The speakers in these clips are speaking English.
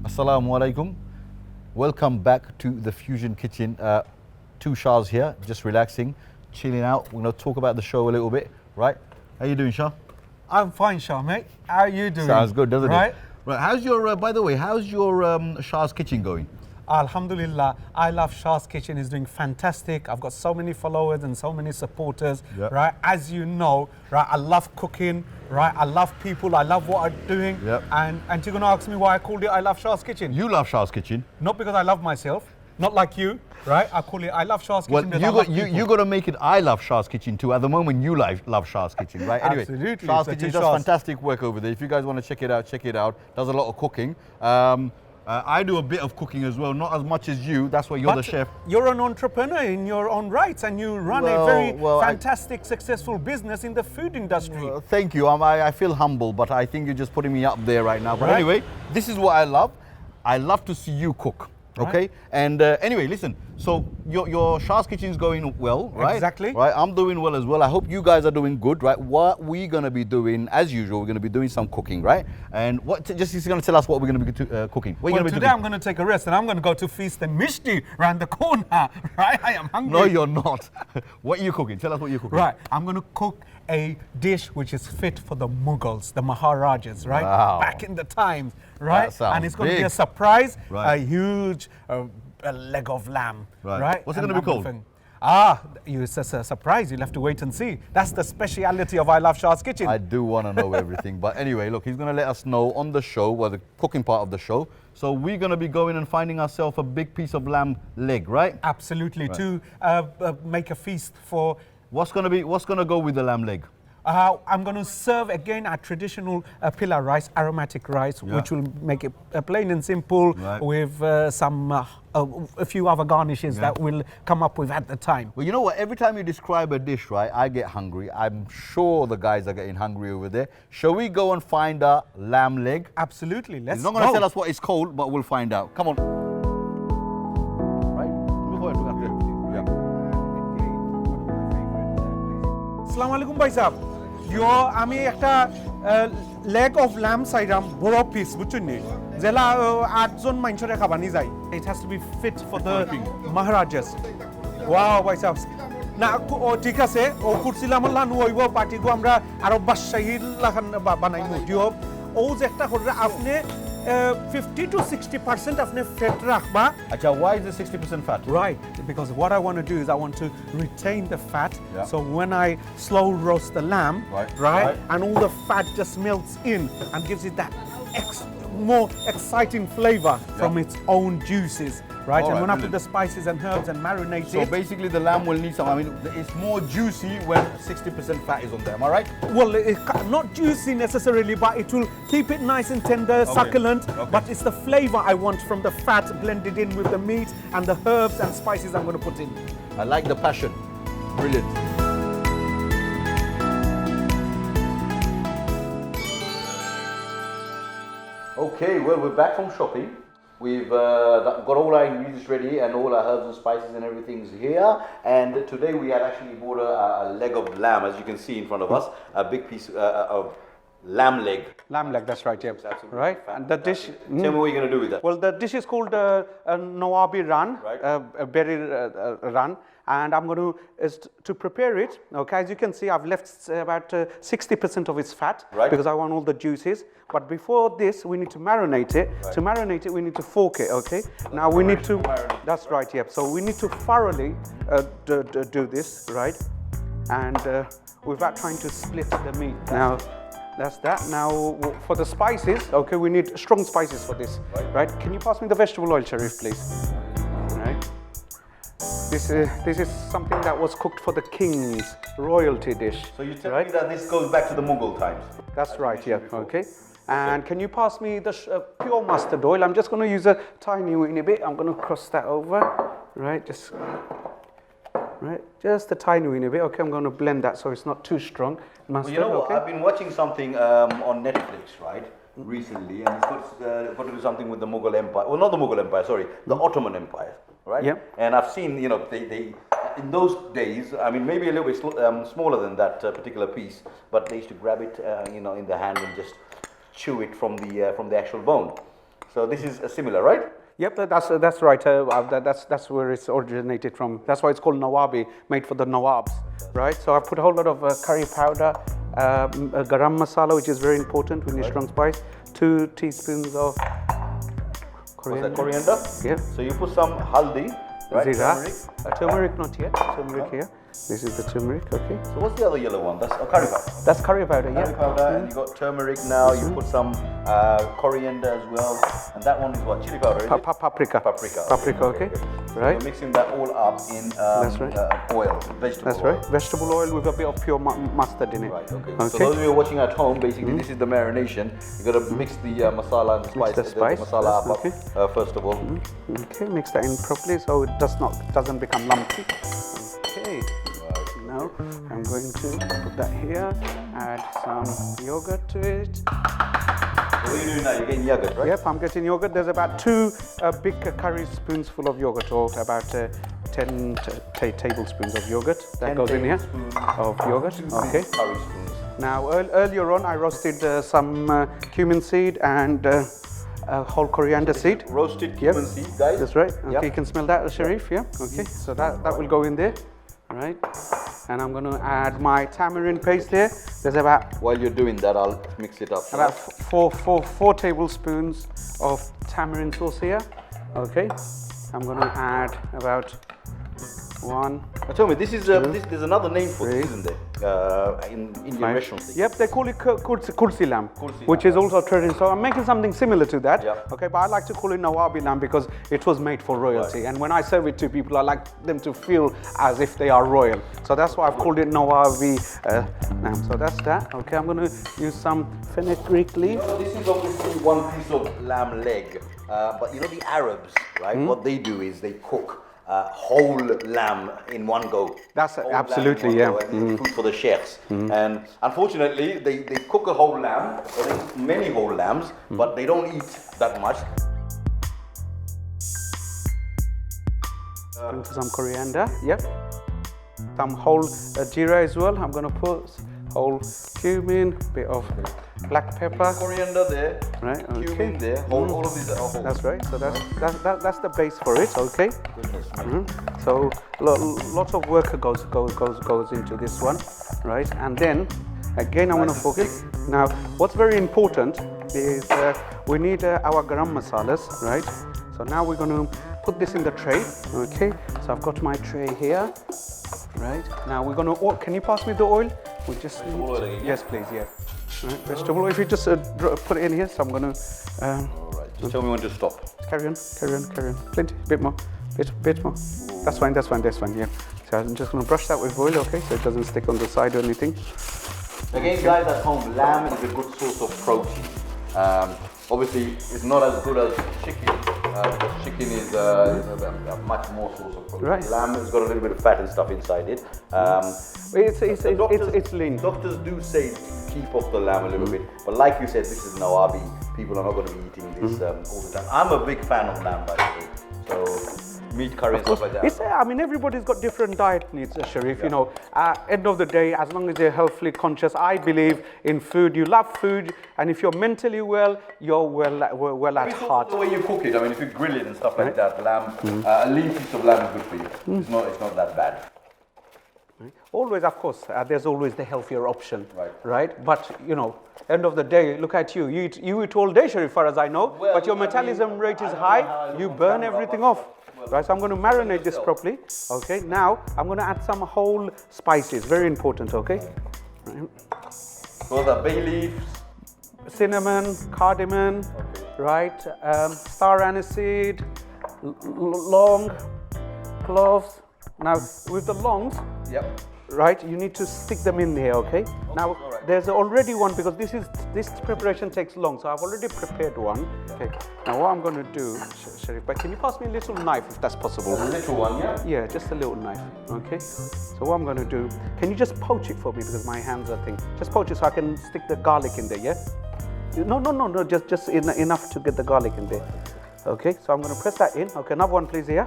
Assalamu alaikum. Welcome back to the Fusion Kitchen. Two Shahs here, just relaxing, chilling out. We're going to talk about the show a little bit, right? How you doing, Shah? I'm fine, Shah, mate. How are you doing? Sounds good, doesn't it? Right. How's your, by the way, how's your Shah's Kitchen going? Alhamdulillah, I Love Shah's Kitchen is doing fantastic. I've got so many followers and so many supporters, right? As you know, right, I love cooking, right? I love people, I love what I'm doing. And you're going to ask me why I called it I Love Shah's Kitchen. You love Shah's Kitchen? Not because I love myself, not like you, right? I call it I Love Shah's Kitchen well, you got to make it I Love Shah's Kitchen too. At the moment, you love Shah's Kitchen, right? Anyway, absolutely. Shah's Kitchen does fantastic work over there. If you guys want to check it out, check it out. Does a lot of cooking. I do a bit of cooking as well, not as much as you. That's why you're the chef. You're an entrepreneur in your own rights, and you run a very fantastic, successful business in the food industry. Thank you. I feel humble, but I think you're just putting me up there right now. But anyway, this is what I love. I love to see you cook. Okay, and anyway, listen. So your Shah's Kitchen is going well, right? Exactly. Right, I'm doing well as well. I hope you guys are doing good, right? What we're gonna be doing, as usual, we're gonna be doing some cooking, right? And he's gonna tell us what we're gonna be cooking. What are you gonna be today doing? I'm gonna take a rest and I'm gonna go to feast the Mishti around the corner, right? I am hungry. No, you're not. What are you cooking? Tell us what you're cooking. Right, I'm gonna cook a dish which is fit for the Mughals, the Maharajas, right? Wow. Back in the times, right? That sounds and it's gonna big. be a surprise, right. a huge a leg of lamb, right? What's it gonna be called? It's a surprise. You'll have to wait and see. That's the speciality of I Love Shah's Kitchen. I do want to know everything. But anyway, look, he's going to let us know on the show, well, the cooking part of the show. So we're going to be going and finding ourselves a big piece of lamb leg, right? Absolutely. Right. To make a feast for... What's going to go with the lamb leg? I'm going to serve again our traditional pillar rice, aromatic rice, which will make it plain and simple with a few other garnishes that we'll come up with at the time. Well, you know what? Every time you describe a dish, right, I get hungry. I'm sure the guys are getting hungry over there. Shall we go and find a lamb leg? Absolutely. Let's go. He's not going to tell us what it's called, but we'll find out. Come on. Right? Assalamu alaikum, bhai sahab. আমি একটা leg of lamb চাইরাম বড় piece বুঝছেন নি জেলা 8 জন মানুষরে খাবানি যায় it has to be fit for the Maharajas wow ভাই সাহেব না ও ঠিক আছে ও কুরছিলাম লানু হইব পার্টি গো আমরা আরো বাদশাহী লাখান বানাইমু দিও ও যে একটা করে আপনি 50 to 60% আপনি ফ্যাট রাখবা আচ্ছা why is the 60% fat? Right, because what I want to do is I want to retain the fat. So when I slow roast the lamb, right, and all the fat just melts in and gives it that more exciting flavor from its own juices. Right, and when I put the spices and herbs and marinate it. So basically the lamb will need some, I mean, it's more juicy when 60% fat is on there, am I right? Well, not juicy necessarily, but it will keep it nice and tender, succulent, but it's the flavor I want from the fat blended in with the meat and the herbs and spices I'm going to put in. I like the passion. Brilliant. Okay, well, we're back from shopping. We've got all our ingredients ready and all our herbs and spices and everything's here. And today we had actually bought a leg of lamb, as you can see in front of us, a big piece of lamb leg. Lamb leg, that's right, yeah. Right, and the dish... Tell me what you're going to do with that. Well, the dish is called Nobabi Run, berry run. And I'm going to prepare it, okay, as you can see, I've left about 60% of its fat because I want all the juices. But before this, we need to marinate it. To marinate it, we need to fork it, okay? Now we need to, that's right, yeah. So we need to thoroughly do this, right? And without trying to split the meat. Now, that's that. Now, for the spices, okay, we need strong spices for this, right? Can you pass me the vegetable oil, Sharif, please? Right. This is something that was cooked for the king's royalty dish. So you tell me that this goes back to the Mughal times? That's right, yeah, okay. And can you pass me the pure mustard oil? I'm just going to use a tiny weeny bit. I'm going to cross that over, right, just... Right, just a tiny weeny bit. Okay, I'm going to blend that so it's not too strong. Mustard, Well, you know what? okay. I've been watching something on Netflix, right, recently, and it's got to do something with the Mughal Empire. Well, not the Mughal Empire, sorry, the Ottoman Empire, right? Yep. And I've seen, you know, they in those days, I mean, maybe a little bit smaller than that particular piece, but they used to grab it, you know, in the hand and just chew it from the actual bone. So this is similar, right? Yep, that's right. That's where it's originated from. That's why it's called Nawabi, made for the Nawabs, right? So I put a whole lot of curry powder, garam masala, which is very important when you strong spice. 2 teaspoons of coriander. What's that, coriander? Yeah. So you put some haldi, right? Zira. Turmeric, not yet. Turmeric here. This is the turmeric, okay. So what's the other yellow one? That's curry powder. That's curry powder, yeah. Curry powder, and you got turmeric now. You put some coriander as well, and that one is what? Chili powder. Is it? Paprika. Paprika. Paprika, okay. So Right. you're mixing that all up in oil, vegetable That's oil. right. Vegetable oil with a bit of pure mustard in it. Right. Okay. So those of you watching at home, basically, this is the marination. You got to mix the masala and the spice. the spice, The masala up, okay. first of all. Okay, mix that in properly so it doesn't become lumpy. Okay. Now I'm going to put that here. Add some yogurt to it. What are you doing now? You're getting yogurt, right? Yep, I'm getting yogurt. There's about 2 big curry spoonsful of yogurt, or about 10 tablespoons of yogurt that goes in here. Of yogurt. Okay. Curry spoons. Now earlier on, I roasted some cumin seed and whole coriander seed. Roasted cumin seed, guys. That's right. Okay, Yep. you can smell that, Sharif. Yeah. Okay. So that will go in there. Right. And I'm going to add my tamarind paste here. There's about While you're doing that, I'll mix it up. about four tablespoons of tamarind sauce here. Okay. I'm going to add about 1. Now tell me, this is there's another name for this, isn't there? In Indian restaurants. Yep, they call it kursi lamb, which lamb, is also traditional. So I'm making something similar to that. Yep. Okay, but I like to call it Nawabi lamb because it was made for royalty. And when I serve it to people, I like them to feel as if they are royal. So that's why I've called it Nawabi lamb. So that's that. Okay, I'm going to use some fenugreek leaf. This is obviously one piece of lamb leg, but you know the Arabs, right? What they do is they cook whole lamb in one go. That's Whole absolutely, lamb in one yeah. go, and it's food for the chefs. And unfortunately, they cook a whole lamb, or they cook many whole lambs, but they don't eat that much. Into some coriander, yep. Some whole jeera as well. I'm going to put whole cumin, bit of black pepper. Coriander there, Right, cumin okay. there, all of these are whole. That's right. So that's the base for it. Okay. Goodness me. So lots of work goes into this one, right? And then again, I want to focus. Now, what's very important is we need our garam masalas, right? So now we're going to put this in the tray. Okay. So I've got my tray here. Right. Now we're going to. Can you pass me the oil? We just. Vegetable oil again, Yes, please. Yeah. Right. Vegetable oil. If you just put it in here. So I'm going to. All right. Just tell me when to stop. Carry on. Plenty, bit more, bit more. That's fine, yeah. So I'm just going to brush that with oil, okay, so it doesn't stick on the side or anything. Again, guys at home, lamb is a good source of protein. Obviously, it's not as good as chicken, because chicken is a much more source of protein. Right. Lamb has got a little bit of fat and stuff inside it. It's lean. Doctors do say keep off the lamb a little bit, but like you said, this is Nawabi. People are not going to be eating this all the time. I'm a big fan of lamb, by the way. So meat curry and stuff like that. I mean, everybody's got different diet needs, Sharif. Yeah. You know, end of the day, as long as you're healthily conscious, I believe in food. You love food, and if you're mentally well, you're well at heart. The way you cook it, I mean, if you grill it and stuff like that, lamb, a lean piece of lamb is good for you. It's not that bad. Always, of course, there's always the healthier option, right? But, you know, end of the day, look at you. You eat all day, Sharif, far as I know, but your metabolism rate is high. You burn everything off. Right, so I'm going to marinate this properly. Okay, now I'm going to add some whole spices. Very important, okay? Right. So the bay leaves, cinnamon, cardamom, right? Star aniseed, long, cloves. Now with the longs, right, you need to stick them in here, okay? Now, there's already one, because this preparation takes long, so I've already prepared one. Okay. Now, what I'm going to do, Sharif, but can you pass me a little knife if that's possible? A little one, yeah? Yeah, just a little knife, okay? So what I'm going to do, can you just poach it for me, because my hands are thing. Just poach it so I can stick the garlic in there, yeah? No, just enough to get the garlic in there. Okay, so I'm going to press that in. Okay, another one please here.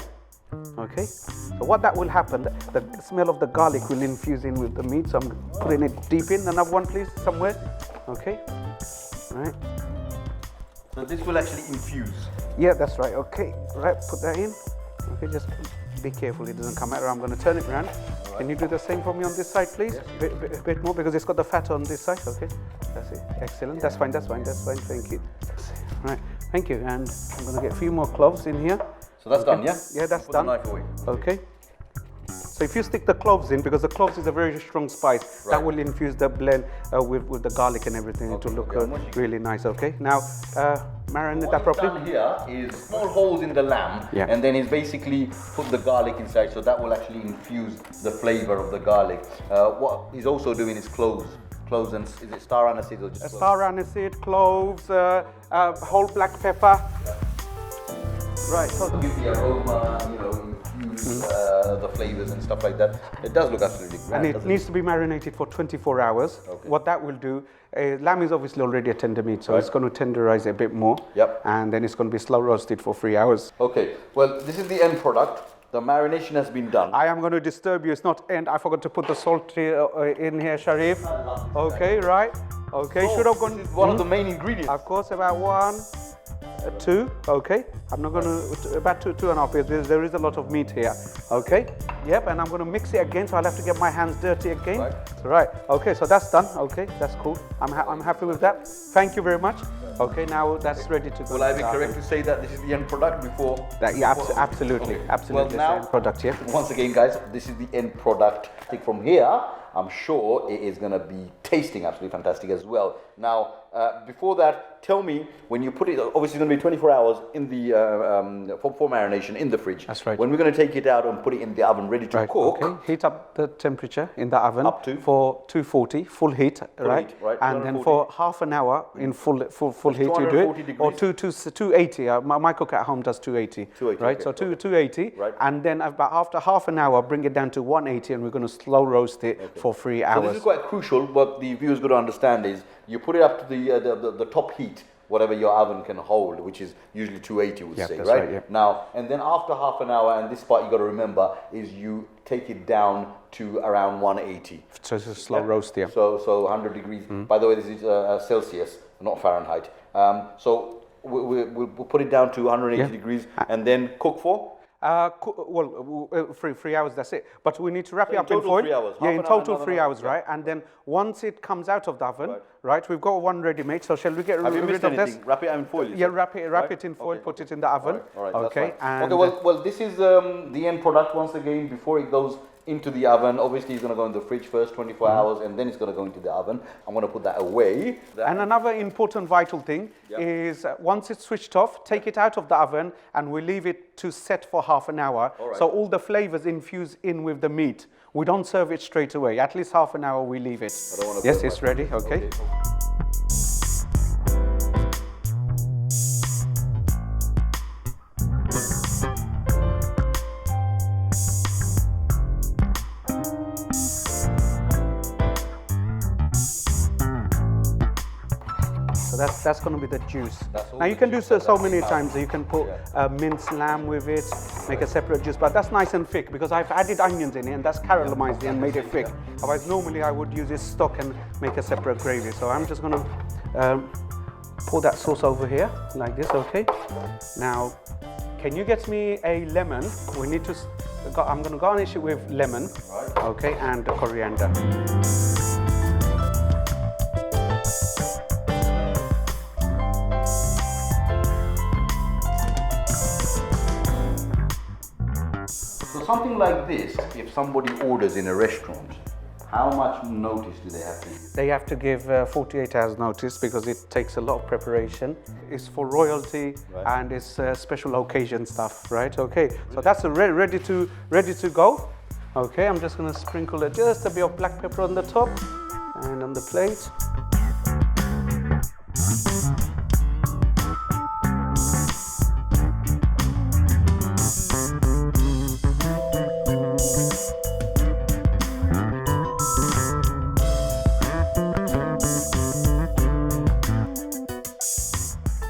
Okay, so what that will happen, the smell of the garlic will infuse in with the meat, so I'm putting it deep in. Another one please, somewhere. Okay, right. So this will actually infuse. Yeah, that's right. Okay, right, put that in. Okay, just be careful it doesn't come out. I'm going to turn it around. Right. Can you do the same for me on this side please? Yes. Bit more, because it's got the fat on this side. Okay, that's it. Excellent. That's fine. Thank you. Right, thank you. And I'm going to get a few more cloves in here. So that's done, yeah? Yeah, that's done. Put the knife away. Okay. So if you stick the cloves in, because the cloves is a very strong spice, that will infuse the blend with the garlic and everything. It will look really nice, okay? Now, marinate that properly. What he's done here is small holes in the lamb, and then he's basically put the garlic inside, so that will actually infuse the flavor of the garlic. What he's also doing is cloves and, is it star aniseed or just star aniseed, cloves, whole black pepper. Yeah. Right. So give the aroma, infuse the flavors and stuff like that. It does look absolutely grand. And it needs to be marinated for 24 hours. Okay. What that will do, lamb is obviously already a tender meat, so it's going to tenderize it a bit more. Yep. And then it's going to be slow roasted for 3 hours. Okay. Well, this is the end product. The marination has been done. I am going to disturb you. It's not end. I forgot to put the salt in here, Sharif. Okay, right. Okay, should have gone. This is one of the main ingredients. Of course, about 1, 2. Okay, I'm not going to about two and a half because there is a lot of meat here. Okay, yep, and I'm going to mix it again, so I'll have to get my hands dirty again. Right. Okay, so that's done. Okay, that's cool. I'm happy with that. Thank you very much. Okay, now that's ready to go. Will I be correct to say that this is the end product before? Yeah, absolutely. Okay. Absolutely. Well, now, the end product, yeah. Once again, guys, this is the end product. I think from here, I'm sure it is going to be tasting absolutely fantastic as well. Now, before that, tell me, when you put it, obviously it's going to be 24 hours in the for marination in the fridge. That's right. When we're going to take it out and put it in the oven ready to cook. Okay. Heat up the temperature in the oven up to for 240, full heat, right? And then for half an hour in full heat you do it, degrees. or 280. My cook at home does 280, right? Okay. So 280, right. And then after half an hour, bring it down to 180, and we're going to slow roast it for 3 hours. So this is quite crucial. What the viewers got to understand is you put it up to the top heat, whatever your oven can hold, which is usually 280, we say, right? Yeah. Now, and then after half an hour, and this part you got to remember, is you take it down to around 180. So it's a slow roast, yeah. So 100 degrees. By the way, this is Celsius, not Fahrenheit. So we'll put it down to 180 degrees and then cook for? 3 hours, that's it. But we need to wrap it up in total foil. 3 hours. Yeah, in total 3 hours, right? And then once it comes out of the oven, right, we've got one ready made. So shall we get rid of this? Wrap it in foil. Yeah, wrap it in foil. Put it in the oven. All right, okay. And well, this is the end product once again before it goes into the oven. Obviously, it's going to go in the fridge first, 24 hours, and then it's going to go into the oven. I'm going to put that away. And another important vital thing is once it's switched off, take it out of the oven and we leave it to set for half an hour. So all the flavors infuse in with the meat. We don't serve it straight away. At least half an hour we leave it. Yes, it's ready. Okay. So that's going to be the juice. Now you can do so many times. You can put minced lamb with it, make a separate juice, but that's nice and thick because I've added onions in it and that's caramelized it and made it thick. Otherwise, normally I would use this stock and make a separate gravy. So I'm just going to pour that sauce over here like this. Okay. Now, can you get me a lemon? We need to. I'm going to garnish it with lemon. Okay, and coriander. Something like this, if somebody orders in a restaurant, how much notice do they have to give? They have to give 48 hours notice because it takes a lot of preparation. It's for royalty and it's special occasion stuff, right? Okay, so that's ready to go. Okay, I'm just going to sprinkle just a bit of black pepper on the top and on the plate.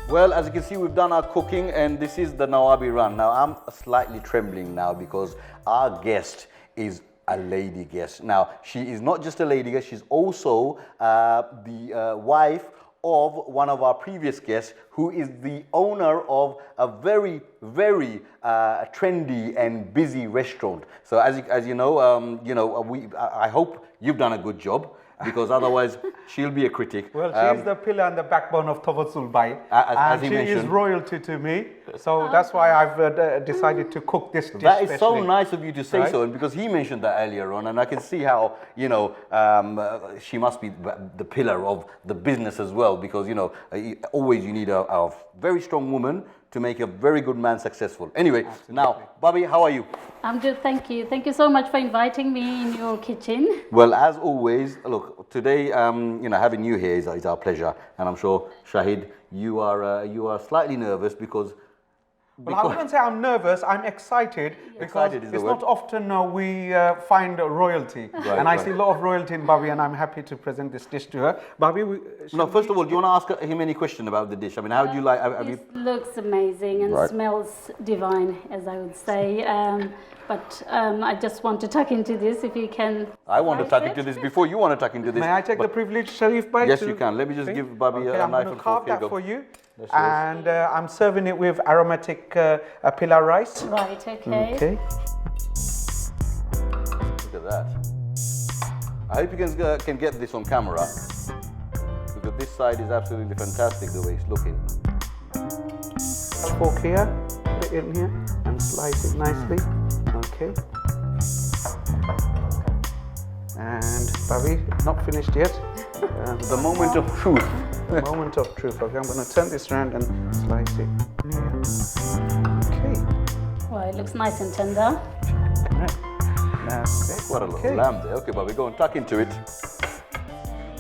Well, as you can see, we've done our cooking, and this is the Nobabi Run. Now, I'm slightly trembling now because our guest is a lady guest. Now, she is not just a lady guest, she's also the wife of one of our previous guests, who is the owner of a very, very trendy and busy restaurant. So, as you know, I hope you've done a good job, because otherwise she'll be a critic. Well, she's the pillar and the backbone of Tawassul Bai, as and he she mentioned. is royalty to me. So that's why I've decided to cook this dish. That is so specially. nice of you to say Right? so, and because he mentioned that earlier on, and I can see how, she must be the pillar of the business as well, because, always you need a very strong woman to make a very good man successful. Anyway, now, Bobby, how are you? I'm good, thank you. Thank you so much for inviting me in your kitchen. Well, as always, look, today, having you here is our pleasure, and I'm sure, Shahid, you are slightly nervous because. Well, I wouldn't say I'm nervous, I'm excited, because Excited is the it's word. not often we find royalty. And I see a lot of royalty in Bobby, and I'm happy to present this dish to her. Bobby, No, first of all, do you want to ask him any question about the dish? I mean, how do you like? It looks amazing and Right. smells divine, as I would say. But I just want to tuck into this, if you can. I want to slice tuck it. into this before you want to tuck into this. may I take the privilege, Sharif Bhai? Yes, you can. Let me just give Bobby a I'm knife going and to carve fork. Here you that go. for you. That's yours. And I'm serving it with aromatic pilau rice. Right, okay. Okay. Look at that. I hope you can get this on camera, because this side is absolutely fantastic the way it's looking. Fork here, put it in here, and slice it nicely. Okay. And Bobby, not finished yet. The moment of truth. The moment of truth. Okay, I'm going to turn this around and slice it. Okay. Well, it looks nice and tender. Right. Now, What a little lamb there. Okay, Bobby, go and tuck into it.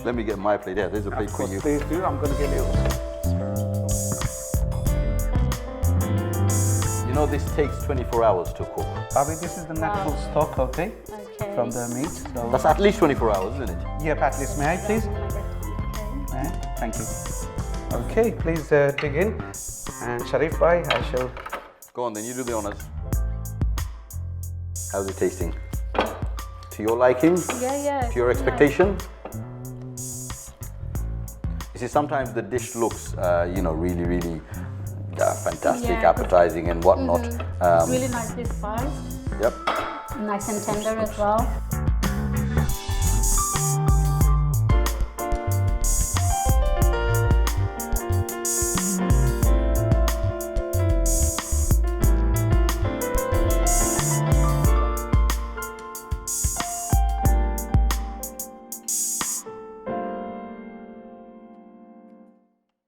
Let me get my plate. Yeah, there's a plate for you. Please do. I'm going to get yours. You know, this takes 24 hours to cook. Bobby, this is the natural stock, okay? Okay. From the meat. So, That's at least 24 hours, isn't it? yep, at least. May I please? Okay. Thank you. Okay, please dig in. And Sharif Bhai, I shall. Go on then, you do the honors. How's it tasting? To your liking? Yeah. To your expectation? You see, sometimes the dish looks, really, really fantastic, Yeah, appetizing and whatnot. It's really nicely spiced. Yep. Nice and tender as well.